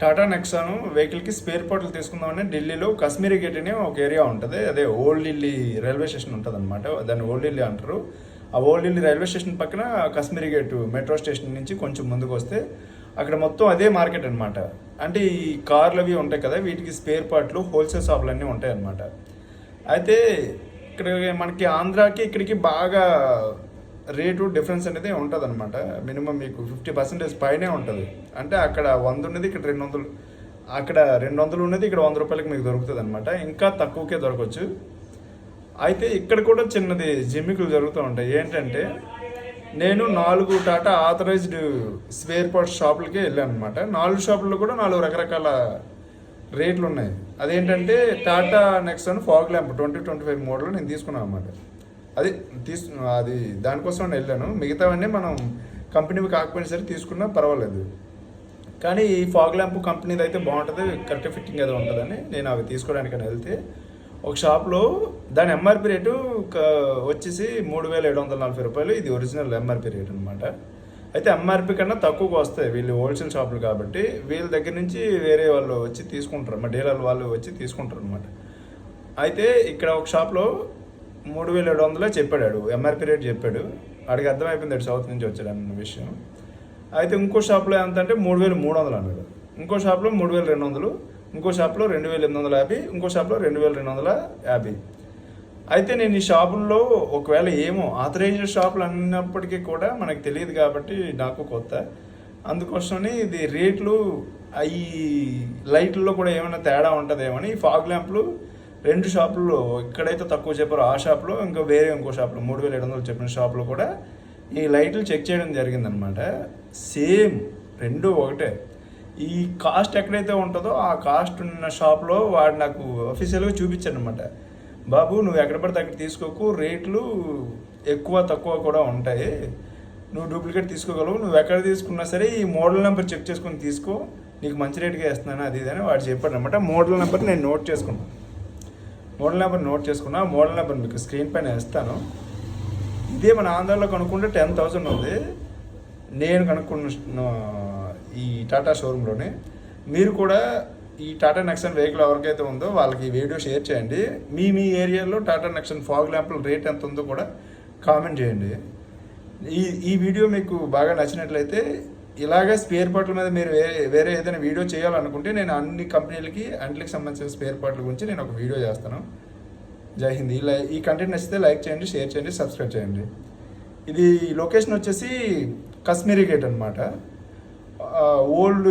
Tata Nexon వెహికల్కి spare పార్ట్లు తీసుకుందామని ఢిల్లీలో కాశ్మీరీ గేట్ అని ఒక ఏరియా ఉంటుంది. అదే ఓల్డ్ ఢిల్లీ రైల్వే స్టేషన్ ఉంటుంది అనమాట. దాన్ని ఓల్డ్ ఢిల్లీ అంటారు. ఆ ఓల్డ్ ఢిల్లీ రైల్వే స్టేషన్ పక్కన కాశ్మీరీ గేట్ మెట్రో స్టేషన్ నుంచి కొంచెం ముందుకు వస్తే అక్కడ మొత్తం అదే మార్కెట్ అనమాట. అంటే ఈ కార్లు అవి ఉంటాయి కదా, వీటికి స్పేర్ పార్ట్లు హోల్సేల్ షాపులు అన్నీ ఉంటాయి అనమాట. అయితే ఇక్కడ మనకి ఆంధ్రాకి ఇక్కడికి బాగా రేటు డిఫరెన్స్ అనేది ఉంటుంది అనమాట. మినిమం మీకు 50% పైనే ఉంటుంది. అంటే అక్కడ 100 ఉన్నది, ఇక్కడ 200. అక్కడ 200 ఉన్నది, ఇక్కడ 100 రూపాయలకి మీకు దొరుకుతుంది అనమాట. ఇంకా తక్కువకే దొరకవచ్చు. అయితే ఇక్కడ కూడా చిన్నది జిమ్మికులు జరుగుతూ ఉంటాయి. ఏంటంటే నేను 4 టాటా ఆథరైజ్డ్ స్పేర్ పార్ట్స్ షాపులకే వెళ్ళాను అనమాట. 4 షాపుల్లో కూడా 4 రకరకాల రేట్లు ఉన్నాయి. అదేంటంటే Tata Nexon fog lamp 2025 model నేను తీసుకున్నాను అనమాట. అది అది దానికోసం నేను వెళ్ళాను. మిగతావన్నీ మనం కంపెనీవి కాకపోయినా సరే తీసుకున్నా పర్వాలేదు. కానీ ఈ ఫాగ్ ల్యాంప్ కంపెనీది అయితే బాగుంటుంది, కరెక్ట్ ఫిట్టింగ్ అది ఉంటుందని నేను అవి తీసుకోవడానికని వెళ్తే ఒక షాప్లో దాని ఎంఆర్పి రేటు వచ్చేసి 3740 రూపాయలు. ఇది ఒరిజినల్ ఎంఆర్పి రేట్ అనమాట. అయితే ఎంఆర్పి కన్నా తక్కువగా వస్తాయి. వీళ్ళు హోల్సేల్ షాపులు కాబట్టి వీళ్ళ దగ్గర నుంచి వేరే వాళ్ళు వచ్చి తీసుకుంటారు, మా డీలర్ వాళ్ళు వచ్చి తీసుకుంటారు అనమాట. అయితే ఇక్కడ ఒక షాప్లో 3700 చెప్పాడు, ఎంఆర్పి రేట్ చెప్పాడు. వాడికి అర్థమైపోయింది సౌత్ నుంచి వచ్చాడు అన్న విషయం. అయితే ఇంకో షాప్లో ఎంత అంటే 3300 అన్నాడు. ఇంకో షాప్లో 3200, ఇంకో షాప్లో 2850, ఇంకో షాప్లో 2250. అయితే నేను ఈ షాపుల్లో ఒకవేళ ఏమో ఆథరైజ్డ్ షాపులు అన్నప్పటికీ కూడా మనకు తెలియదు కాబట్టి నాకు కొత్త. అందుకోసమని ఇది రేట్లు ఈ లైట్లలో కూడా ఏమైనా తేడా ఉంటుందేమని ఈ ఫాగ్ ల్యాంప్లు 2 షాపుల్లో ఎక్కడైతే తక్కువ చెప్పారో ఆ షాప్లో, ఇంకో షాప్లో 3700 చెప్పిన షాప్లో కూడా ఈ లైట్లు చెక్ చేయడం జరిగిందనమాట. సేమ్ 2 ఒకటే. ఈ కాస్ట్ ఎక్కడైతే ఉంటుందో ఆ కాస్ట్ ఉన్న షాప్లో వాడు నాకు అఫీషియల్గా చూపించాడు అనమాట. బాబు నువ్వు ఎక్కడ పడితే అక్కడ తీసుకోకు, రేట్లు ఎక్కువ తక్కువ కూడా ఉంటాయి, నువ్వు డూప్లికేట్ తీసుకోగలవు, నువ్వు ఎక్కడ తీసుకున్నా సరే ఈ మోడల్ నెంబర్ చెక్ చేసుకొని తీసుకో, నీకు మంచి రేటుగా వేస్తున్నాను అది అని వాడు చెప్పాడు అనమాట. మోడల్ నెంబర్ నేను నోట్ చేసుకున్నా. మోడల్ నెంబర్ మీకు స్క్రీన్ పైన వేస్తాను. ఇదే మన ఆంధ్రాలో కనుక్కుంటే 10,000 ఉంది. నేను కనుక్కున్న ఈ టాటా షోరూంలోనే. మీరు కూడా ఈ టాటా నెక్సాన్ వెహికల్ ఎవరికైతే ఉందో వాళ్ళకి ఈ వీడియో షేర్ చేయండి. మీ ఏరియాలో టాటా నెక్సాన్ ఫాగ్ ల్యాంపుల రేట్ ఎంత ఉందో కూడా కామెంట్ చేయండి. ఈ వీడియో మీకు బాగా నచ్చినట్లయితే ఇలాగే స్పేర్ పార్ట్ల మీద మీరు వేరే ఏదైనా వీడియో చేయాలనుకుంటే నేను అన్ని కంపెనీలకి అంట్లకి సంబంధించిన స్పేర్ పార్ట్ల గురించి నేను ఒక వీడియో చేస్తాను. జై హింద్. ఈ కంటెంట్ నచ్చితే లైక్ చేయండి, షేర్ చేయండి, సబ్స్క్రైబ్ చేయండి. ఇది లొకేషన్ వచ్చేసి కాశ్మీరీ గేట్ అనమాట. ఓల్డ్